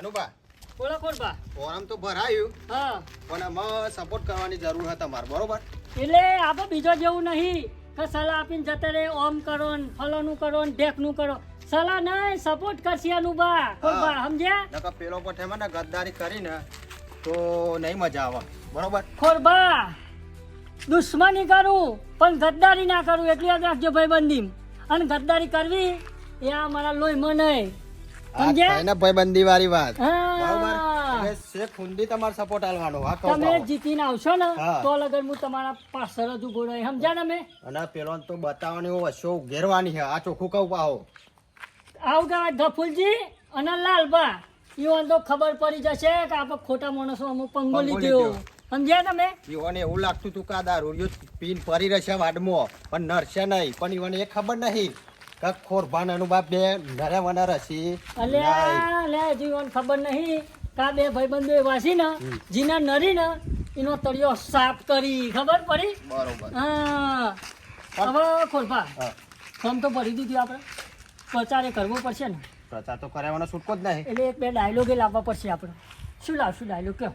અનુબા બોલો કોરબા. ફોરમ તો ભરાયું હા પણ આમાં સપોર્ટ કરવાની જરૂર છે તમારે બરોબર. એટલે આપણે બીજો જેવું નહીં કે સલાહ આપીને જતા રે ઓમ કરો ને ફલોનું કરો ને ઢેકનું કરો. સલાહ નહીં સપોર્ટ કરશે અનુબા કોરબા સમજ્યા. નકર પેલો પઠે મને ગદ્દારી કરીને તો નહીં મજા આવે બરોબર. કોરબા દુશ્મની કરું પણ ગદ્દારી ના કરું એટલી યાદ રાખજો ભાઈબંધી. અને ગદ્દારી કરવી એ આ મારા લોહીમાં નહીં સમજ્યા. ભાઈબંધી વાળી વાત હા. બરોબર. એટલે શેખ હુંડી તમારે સપોર્ટ આલવાનો હા કહું તમે કહું. જીતીને આવશો ને હા. તો લગન હું તમારા પાછળ જ ઉભો રહી સમજ્યા ને. મેં અને પેલો તો બતાવવાની વસ્તુ ઘેરવાની છે આ ચોખ્ખું કહું પાહો. આવતા ગફુલજી અને લાલબા ઈવન તો ખબર પડી જશે કે આપણે ખોટા માણસો અમુક પંગો લીધો સમજ્યા તમે. ઈવોને એવું લાગતું તું કે આ દારૂ પીન ફરી રહેશે વાડમાં પણ નરશે નહીં પણ ઈવોને એ ખબર નહીં કે ખોરભાન અનુબાપ બે નરે વને રસી અલ્યા જીવન ખબર નહીં કા બે ભાઈબંધો એવા છે ને જીના નરી ને એનો તળિયો સાફ કરી ખબર પડી. બરોબર. હા હવે ખોરભા હા ફોર્મ તો ભરી દીધું આપણે પ્રચારે કરવો પડશે ને પ્રચાર તો કરાવવાનો છૂટકો જ નહીં. એટલે એક બે ડાયલોગે લાવવા પડશે આપણે. શું લાવશું ડાયલોગ કયો.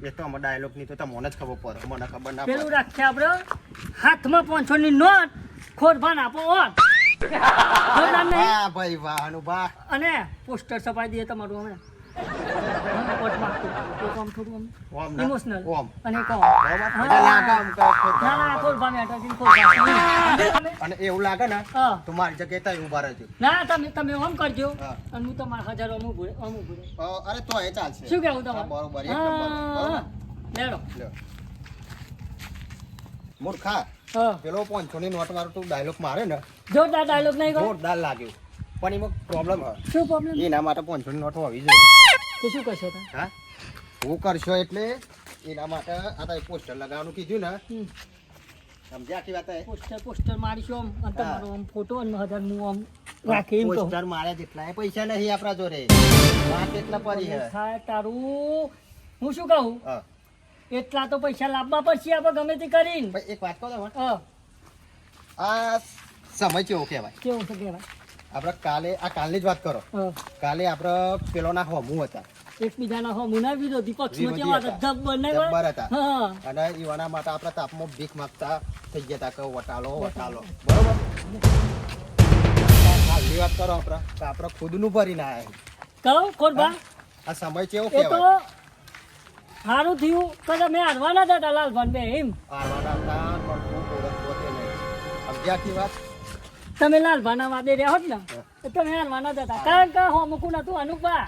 એ તો અમારા ડાયલોગ ની તો તમને જ ખબર પડે મને ખબર ના પેલું પડે. રાખીએ આપણે હાથમાં 500 ની નોટ ખોરભાન આપો ઓન ખોરભાન નહીં. વાહ ભાઈ વાહ અનુભા. અને પોસ્ટર છપાઈ દઈએ તમારું હમણાં કોર્ટમાં એક આમ થોડું ઓમ આમ ના. ઇમોશનલ ઓમ. અને એક આમ. બરોબર. એટલે લાગે આમ કે ના ના ખોરભાન. ખોરભાન અટકીને ખોરભાન. અને એવું લાગે ને હા. તો મારી જગ્યાએ ત્યાં ઉભા રહેજો. ના તમે ઓમ કરજો હા. અને હું તમારા હજારો અમુક ભૂલે. અરે તો એ ચાલશે. શું કહેવું હા, તમારે. બરોબર એક નંબર બરોબર. લેડો. લ્યો. મૂર્ખા હા પેલો 500 ની નોટ વાળો તું ડાયલોગ મારે ને જોરદાર ડાયલોગ નહીં કહો. જોરદાર લાગ્યું પણ એમાં પ્રોબ્લેમ હ શું પ્રોબ્લેમ એના માટે 500 ની નોટ હોવી જોઈએ. તો શું કરશો તમે. હા હું કરશો એટલે એના માટે આ તો પોસ્ટર લગાવવાનું કીધું ને સમજ્યા આખી વાત હે? પોસ્ટર મારીશું આમ અને તમારો આમ ફોટો અને હજાર હું આમ રાખી એમ કહું. પોસ્ટર મારે જેટલા પૈસા નહીં આપણા જોડે વાત એટલા પડી હે. થાય તારું હું શું કહું હા એટલા તો પૈસા લાવવા પડશે આપણે ગમે તે કરીને. ભાઈ એક વાત કહો તમને હા આ સમય કેવો કહેવાય કેવું છે કહેવાય. આપણે કાલની જ વાત કરો. હા કાલે આપણે પેલોના હોમું હતા એકબીજાના મુના વિરોધી પક્ષમાં વિરોધી કેવા હતા. હતા જબ્બર નહીં જબ્બર હતા. હા અને ઈવાના માટે આપણે તાપમાં ભીખ માંગતા થઈ ગયા હતા કે વટાલો બરોબર. હાલની વાત કરો આપણે તો આપણે ખુદનું ભરીને આવ્યા. કહું ખોરબા આ સમય કેવો એ તો કહેવાય. સારું થયું કે તમે હારવાના હતા લાલભાન બે એમ. આવાના હતા પણ ખૂબ ઓળખતો તે નહીં. સમજ્યા આખી વાત. તમે લાલભાના વાદે રહ્યા હોત ને તો તમે હારવાના જ હતા કારણ કે હોમકું નતું અનુપા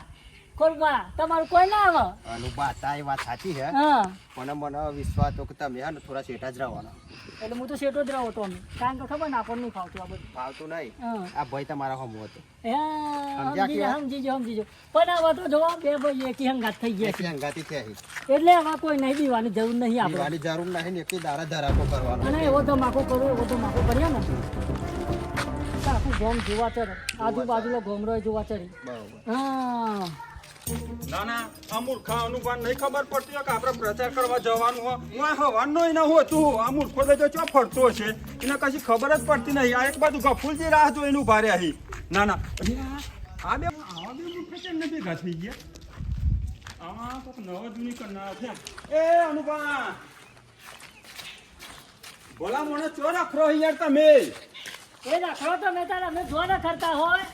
ખોરબા તમારું કોઈ ના આવે. અનુભા હતા એ વાત સાચી છે હા પણ મને વિશ્વાસ હતો કે તમે હે ને થોડા શેઠા જ રહેવાના. એટલે હું તો શેઠો જ રહો તો અમે કારણ કે ખબર ને આપણને નહીં ફાવતું આ બધું. ફાવતું નહીં. હા આ ભાઈ તમારા હોમું હતો. હા, સમજ્યા સમજીજો પણ હવે તો જોવા બે ભાઈ એકી હંગાત થઈ ગયા છે એકી હંગાતી થયા છે. એટલે હવે કોઈ નહીં દીવાની જરૂર નહીં આપણે. દીવાની જરૂર નહીં ને એકી દારા ધરાકો કરવાનો. અને એવો ધમાકો કરો એવો ધમાકો કરીએ ને તો આખું ગોમ જોવા ચડે આજુબાજુનો ગોમરો જોવા ચડી. બરોબર. હા ના ના આ મૂર્ખા અનુભાન નહીં ખબર પડતી હોય કે આપણે પ્રચાર કરવા જવાનું હોય હું હવાનો ના હોતું આ મૂર્ખો તો ચો ફરતો છે એને કશી ખબર જ પડતી નહીં આ એક બાજુ ગફુલજી રાહ જોઈને ઉભા રહ્યા અહીં. ના ના આ બે મૂર્ખા કેમ નથી ભેગા થઈ ગયા આ કોક નવા જૂની કરનાર છે એ અનુભા ભલા મને ચો રાખરો યાર તમે એ રખડો તમે તાર અમે જો રખડતા હોય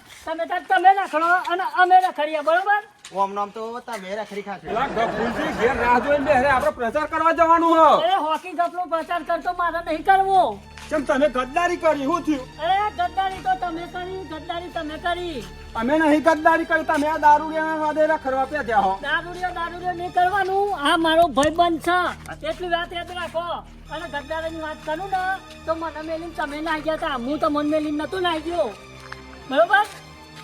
તમે રખડો અને અમે રખડીએ બરોબર. ઓમ નામ તો તમે રખડી ખાશે. પેલા ગફુલજી ઘેર રાહ જોઈને બેહરે આપણે પ્રચાર કરવા જવાનું હો અરે હોકી ગપલો પ્રચાર કરતો મારે નહીં કરવો. કેમ તમે ગદ્દારી કરી શું થયું અરે ગદ્દારી તો તમે કરી ગદ્દારી તમે કરી. અમે નહીં ગદ્દારી કરી તમે આ દારૂડિયાના વાદે રખડવા પ્યા હો દારૂડિયો નહીં કરવાનું. આ મારો ભાઈબંધ છે એટલી વાત યાદ રાખો. અને ગદ્દારીની વાત કરું ને તો મને મેલીને તમે નાહી ગયા હતા હું તો મન મેલીને નતું નાહી ગયો બરોબર.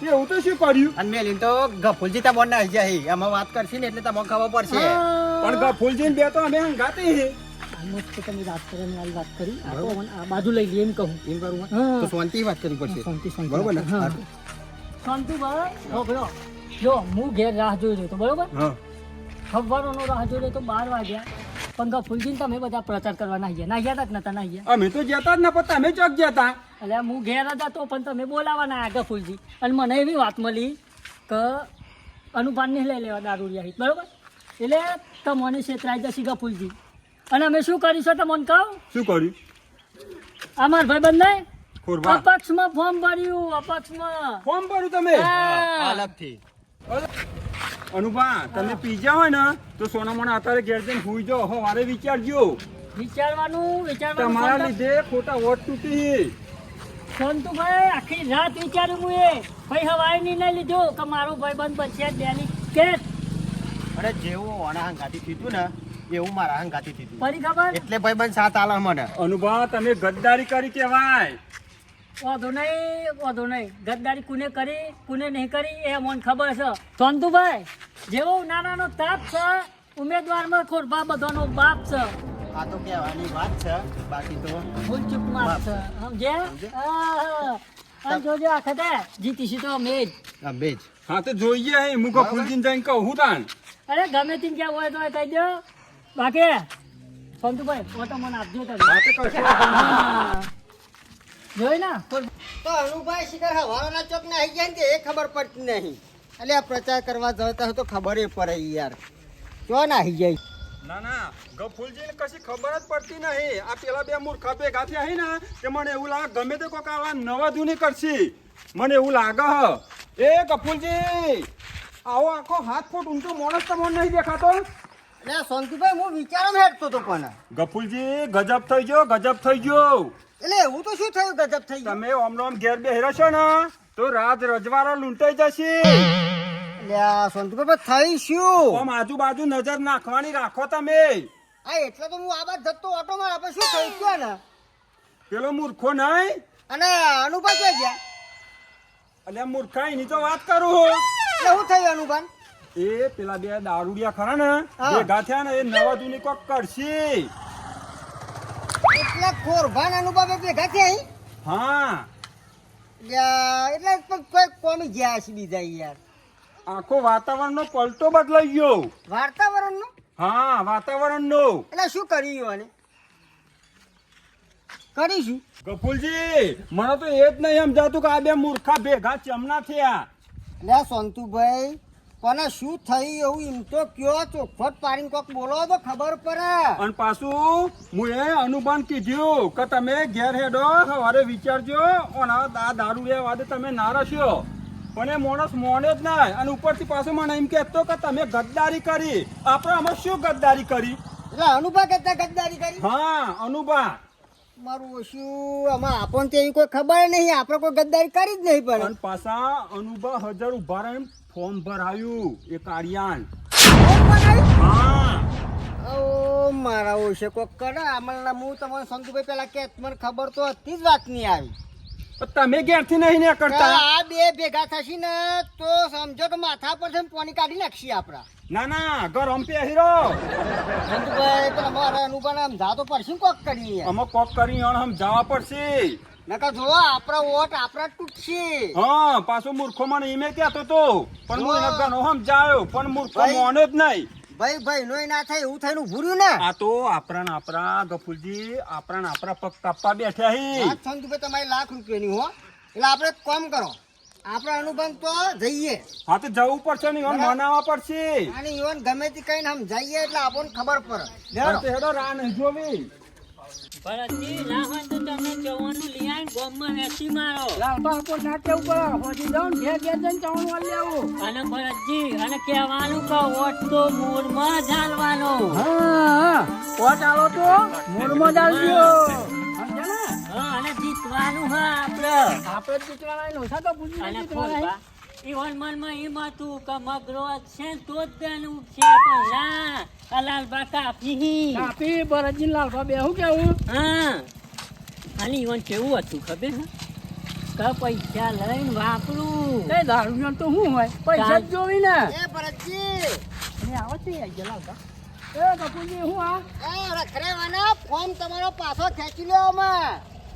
એવું તો શું કર્યું અને મેલીન તો ગફુલજી તમને નાઈ જાય એમાં વાત કરશે ને એટલે તમને ખબર પડશે. પણ ગફુલજી બે તો અમે હંગાતી હે મસ્ત તમે વાત કરીને મારી વાત કરી આ તો મને આ બાજુ લઈ લઈએ એમ કહું. એમ કરું હા. તો શાંતિ વાત કરવી પડશે. શાંતિ શાંતિ બરોબર ને હા. શાંતિ ભાઈ હો બરો જો હું ઘેર રાહ જોઈ રહ્યો તો બરોબર. હા ખબરોનો રાહ જોઈ રહ્યો તો 12 વાગ્યા પણ ફૂલજીને તમે બધા પ્રચાર કરવા નાહી ગયા નતા નાહી ગયા. અમે તો જતા જ ન પણ તમે ચોક જતા એટલે હું ઘેર જ હતો પણ તમે બોલાવાના આગળ ફૂલજી અને મને એવી વાત મળી કે અનુપાન નહીં લઈ લેવા દારૂડિયા બરોબર એટલે તમને છેતરાઈ જશે ગફુલજી અને અમે શું કરીશું તમને કહું શું કર્યું અમાર ભાઈબંધ નહીં ખોરબા અપક્ષમાં ફોર્મ ભર્યું અપક્ષમાં ફોર્મ ભર્યું તમે હા. અલગથી અનુભા તમે પીજા હોય ને તો સોનામણ અત્યારે ઘેર જઈને હુઈ જાઓ હવારે વિચારજો વિચારવાનું તમારા લીધે ખોટા વોટ તૂટી સંતુભાઈ આખી રાત વિચાર્યું હું એ ભાઈ હવાઈ નિર્ણય લીધો કે મારો ભાઈબંધ બનશે ડેલી કેસ અને જેવું ઓના હંગાથી થયું ને એવું મારા હંગાથી થયું પડી ખબર એટલે ભાઈબંધ સાથ આલે મને અનુભા તમે ગદ્દારી કરી કેવાય વાંધો નહીં ગદ્દારી કોને કરી કોને નહીં કરી એ મને ખબર છે સંતુભાઈ જેવો નાનાનો તાપ છે ઉમેદવારમાં ખોરબા બધાનો બાપ છે આ તો કહેવાની વાત છે બાકી તો ભૂલ ચૂક માફ છે સમજે અને જોજો આ વખતે જીતીશું તો અમે જ અમે જ હા તો જોઈએ અહીં મુકો ફૂલજીને જઈને કહું તાન અરે ગમે તેમ ક્યાં હોય તો કહી દો બાકી સંતુભાઈ ઓટો મને આપજો તમે હા તો કશો વાંધો નહીં. હા. જોઈ ના તો અનુભાઈ શિખર હવાના ચોક ને આવી જાય ને એ ખબર પડતી નહીં એટલે આ પ્રચાર કરવા જતા હોય તો ખબર એ પડે યાર જો ના આવી જાય ના ના ગફુલજીને કશી ખબર જ પડતી નહીં આ પેલા બે મૂર્ખા ભેગા થયા હી ને કે મને એવું લાગે ગમે તે કોક આવા નવા ધૂની કરશી મને એવું લાગે હ એ ગફુલજી આવો આખો હાથ ફૂટ ઊંચો માણસ તમને નહીં દેખાતો એટલે સોનતુભાઈ હું વિચારમાં હેઠતો તો પણ ગફુલજી ગજબ થઈ ગયો એટલે એવું તો શું થયું ગજબ થઈ ગયું તમે ઓમનો ઓમ ઘેર બે હેરશો ને તો રાજ રજવાડો લૂંટાઈ જશે એટલે સોનતુભાઈ થઈ શું ઓમ આજુબાજુ નજર નાખવાની રાખો તમે હા એટલે તો હું આ બાદ જતો ઓટોમાં આપણે શું થયું ક્યાં ને પેલો મૂર્ખો નહીં અને અનુભાઈ ક્યાં ગયા એટલે મૂર્ખા એની તો વાત કરું એટલે શું થયું અનુભાઈ એ પેલા બે દારૂડિયા ખરા ને હા. ભેગા થયા ને એ નવા જૂની કોક કરશે એટલે ખોરભાન અનુભાઈ ભેગા છે અહીં હા એટલે કોઈ કોમી ગયા છે બીજા યાર આખો વાતાવરણનો પલટો બદલાઈ ગયો વાતાવરણનો હા વાતાવરણનો એટલે શું કર્યું અને કરીશું ગફુલજી મને તો એ જ નહીં સમજાતું કે આ બે મૂર્ખા ભેગા ચમના થયા લે સોનતુભાઈ કોને શું થયું એવું એમ તો કયો ચોખવટ પાડીને કોક બોલો તો ખબર પડે અને પાછું હું એ અનુમાન કીધું કે તમે ઘેર હેડો સવારે વિચારજો અને આ દારૂ એ વાદે તમે ના રસ્યો પણ એ માણસ મોને જ ના અને ઉપરથી પાછું મને એમ કહેતો કે તમે ગદ્દારી કરી આપણે અમે શું ગદ્દારી કરી એટલે અનુભા કરતા ગદ્દારી કરી હા અનુભા મારું ઓછું આમાં આપણને તો એવી કોઈ ખબર નહીં આપણે કોઈ ગદ્દારી કરી જ નહીં પણ અને પાછા અનુભા 1000 ઉભા રહીને ફોર્મ ભરાયું એ કાર્યાન હા ઓ મારા ઓછે કોક કરે આમલના હું તમને સંતુભાઈ પેલા કે મને ખબર તો હતી જ વાત નહીં આવી પણ તમે ઘેરથી નહીં ને કરતા આ બે ભેગા થશે ને તો સમજો કે માથા પર પાણી કાઢી નાખશી આપડા ના ના ઘર અમ હીરો સંતુભાઈ પણ અમારા અનુભાને આમ જાતો પડશે ને કોક કરીએ અમે કોક કરી હમ જવા પડશે નકર જો આપણા વોટ આપણા જ તૂટશે હા પાછો મૂર્ખો મને ઈમે કહેતો તો પણ હું એને ઘણો સમજાયો પણ મૂર્ખો ભાઈ. મોને જ નહીં ભાઈ નોય ના થાય એવું થઈને ભૂર્યું ને આ તો આપણા ગફુલજી આપણા પગ કાપવા બેઠ્યા હી વાત સંતુભાઈ તમારી ₹1,00,000 હો એટલે આપણે એક કામ કરો આપણા અનુબંધ તો જઈએ હા તો જવું પડશે ને ઈવન મનાવવા પડશે અને ઈવન ગમે તે કહીને આમ જઈએ એટલે આપણને ખબર પડે હા તો હેડો રાહ નહીં જોવી ભરતજી ના હોય તો તમે જવાનું લઈ આવીને ગોમમાં વેચી મારો લાલબા ઉપર ના કેવું પડે હોજી જાઉં ઘેર ઘેર જઈને ચાવણ વાળી આવું અને ભરતજી અને કહેવાનું કે વોટ તો મૂળમાં જ હાલવાનો હા કોટ આલો તો મૂળમાં ડાલજો સમજ્યા ને હા અને જીતવાનું હા આપણે આપણે જ જીતવાના નો તો પૂછી અને જીતવાના ખોલવા ઈવન મનમાં એમ હતું કે મગરો છે તો જ દેનું છે પણ ના આ લાલબા કાપી કાપી ભરતજી લાલબા બે હું કેવું હા અને ઈવન કેવું હતું ખબર હે કે પૈસા લઈને વાપરું એ દારૂ તો શું હોય પૈસા જ જોવી ને એ ભરતજી એ આવો છે આઈ લાલબા એ કપૂરજી હું આ એ રખરેવાના ફોર્મ તમારો પાછો ખેંચી લ્યો અમે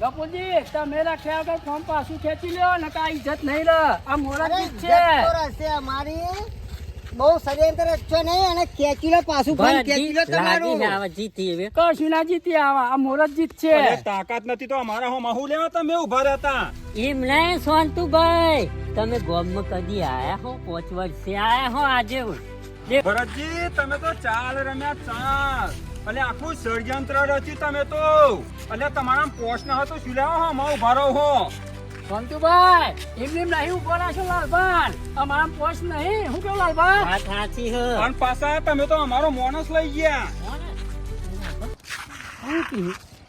કપૂરજી તમે રાખ્યા વગર ફોર્મ પાછું ખેંચી લ્યો ને કાંઈ ઇજ્જત નહીં રહે આ મોરા અરે જ છે ઇજ્જત તો રહેશે અમારી બહુ ષડયંત્ર છો નહીં અને ખેંચી લો પાછું ફોન ખેંચી લો તમારું જીતી હવે કશું ના જીતી આવા આ મોરત જીત છે અરે તાકાત નથી તો અમારા હો mahુ લેવા તમે ઉભા રહેતા એમ નહીં સોનતુભાઈ તમે ગોમમાં કદી આયા હો 5 વર્ષે આયા હો આજે ભરતજી તમે તો ચાલ રમ્યા ચાલ અલે આખું ષડયંત્ર રચ્યું તમે તો અલે તમારા પોસ્ટ ન હતો શું લેવા હો માં ઉભા રહો હો સંતુભાઈ એમની નહીં ઉભો રાખશો લાલભાન અમારા પોસ્ટ નહીં હું કેવું લાલભાન વાત સાચી હે અને પાછા તમે તો અમારો માણસ લઈ ગયા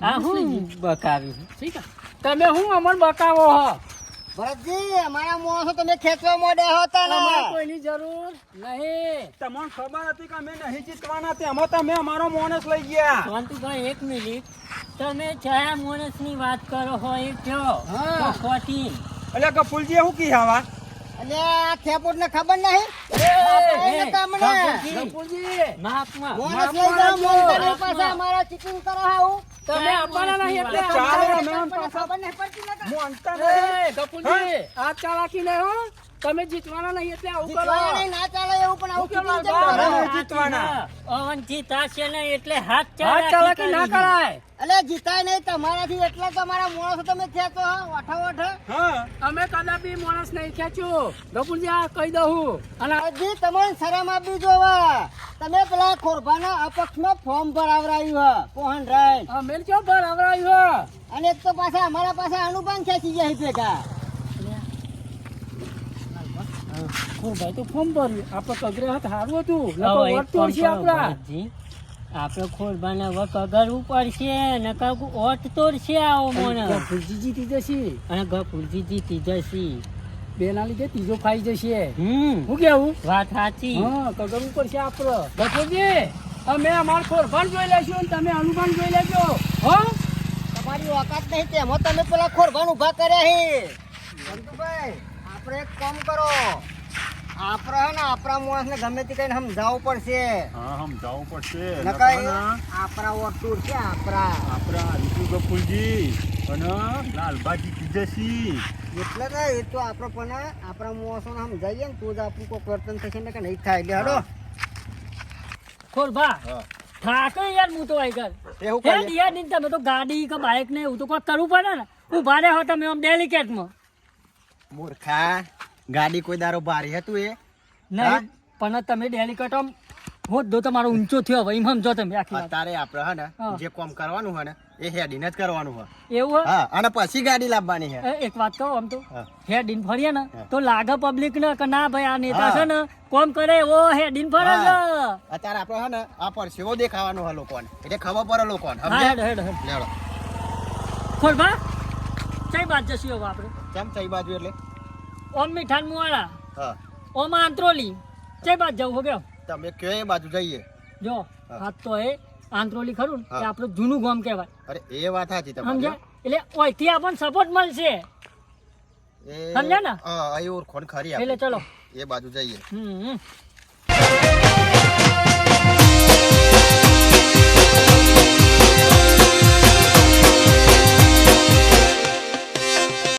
આ હું બકાવી ઠીક છે તમે હું અમન બકાવો હો ભરતજી અમારા મોણસો તમે ખેંચવા મોડ્યા હતા ને અમારે કોઈની જરૂર નહીં તમને ખબર હતી કે અમે નહીં જીતવાના તેમાં તમે અમારો માણસ લઈ ગયા સોનતુભાઈ 1 મિનિટ તમે કયા માણસની વાત કરો હો એ કયો હા. ખોટી અલે કપૂલજી શું કી આવા અને આ ખેપોટ ને ખબર નહીં એને તમને ગફુરજી, માપમાં મોણસ લઈ જાઓ મોણસ પાછા અમારા ચીટિંગ કરો હાઉ તમે આપવાના નહીં એટલે ચાલો અમારે રમે. પણ ખબર નહીં પડતી ને હું અંતર નહીં. એ, ગફુરજી, આ ચાલાકી નહીં હો તમે જીતવાના નહીં એટલે આવું કરો જીતવાના નહીં, ના ચાલે એવું પણ આવું હું કેમ cheating લાલભાઈ? કેમ કરો? નહીં જીતવાના અવન જીતાશે ને એટલે હાથ આ ચાલાકી ના કરાય અલે જીતાય નહીં તમારાથી એટલા તો અમારા મોણસો તમે ખેંચો હા વાઠા વાઠા હા અમે કદાપી માણસ નહીં ખેંચ્યું ગફુરજી આ કહી દઉં અને હજી તમને શરમ આપવી જોવે તમે પેલા ખોરભાના અપક્ષમાં ફોર્મ ભરાવરાયું હે પોહન રાય અમે જો પર આવરાયું અને એક તો પાછા અમારા પાસે અનુપાન ખેંચી ગયા છે ભેગા ભાઈ તો ફોર્મ ભર્યું આપણે કગરે હાથ હારું હતું હવે નકર એક વોટ તો હશે કામ કરો, આપણા ભરતજી. આપણે ખોરબાના વકગરવું પડશે ને કાંઈક ઓટ તોડશે આવો મોણસ. ગફુરજી જીતી જશે અને ગફુરજી જીતી જશે બેના લીધે ત્રીજો ખાઈ જશે હમ હું કેવું વાત સાચી હા કગરવું પડશે આપણે ગફુરજી અમે અમાર ખોરભાન જોઈ લેશું અને તમે અનુમાન જોઈ લેજો હો તમારી ઓકાત નહીં તેમાં તમે પેલા ખોરભાન ઉભા કર્યા હે બંધુભાઈ આપણે એક કામ કરો આપણે હે ને આપણા માણસને ગમે તે કઈને સમજાવવું પડશે હા સમજાવવું પડશે નકર નકર આપણા વોટ ટૂર છે આપણા આપણા રીતુ ગફુલજી અને લાલબાજી જીતેશી એટલે ને એ તો આપણે પણ આપણા માણસોને સમજાવીએ ને તો જ આપણું કોઈ વર્તન થશે ને કે નહીં થાય એટલે હડો ખોરબા હા. થાકે યાર હું તો આઈ ગયો એવું હે કરીએ? યાર નહીં તમે તો ગાડી કે બાઇક ને એવું તો કોઈ કરવું પડે ને ઉભા રહે હો તમે આમ ડેલિકેટમાં મૂર્ખા ગાડી કોઈ દારો ભારી હતું એ નહીં પણ તમે ડેલિકેટ આમ હોદ્દો તમારો ઊંચો થયો હવે એમ સમજો તમે આખી વાત અત્યારે આપણે હે ને હા. જે કામ કરવાનું હે ને એ હેડીને જ કરવાનું હે એવું હે? હા અને પછી ગાડી લાવવાની હે એક વાત કહું આમ તો હા. હેડીન ફરીએ ને હા. તો લાગે પબ્લિક ને કે ના ભાઈ આ નેતા હા. છે ને કોમ કરે એવો હેડીન ફરે છે હા. અત્યારે આપણે હે ને આ પરસેવો દેખાવાનો હે લોકોને એટલે ખબર પડે લોકોને હા સમજ્યા? હેડ હેડ હેડ લેવડો ખોરબા કઈ બાદ જશું હવે આપણે કેમ કઈ બાજુ એટલે ઓમ મીઠાન મુવાડા હા ઓમ આંત્રોલી કઈ બાદ જવું હો ગયો તમે કયો એ બાજુ જઈએ જો હા. હાથ તો એ આંત્રોલી ખરું ને હા. એ આપણું જૂનું ગામ કહેવાય અરે એ વાત સાચી તમારી સમજ્યા એટલે ઓયથી આપણને સપોર્ટ મળશે એ સમજ્યા ને? હા અહીં ઓળખોણ ખરી એટલે આપણી. ચલો એ બાજુ જઈએ હમ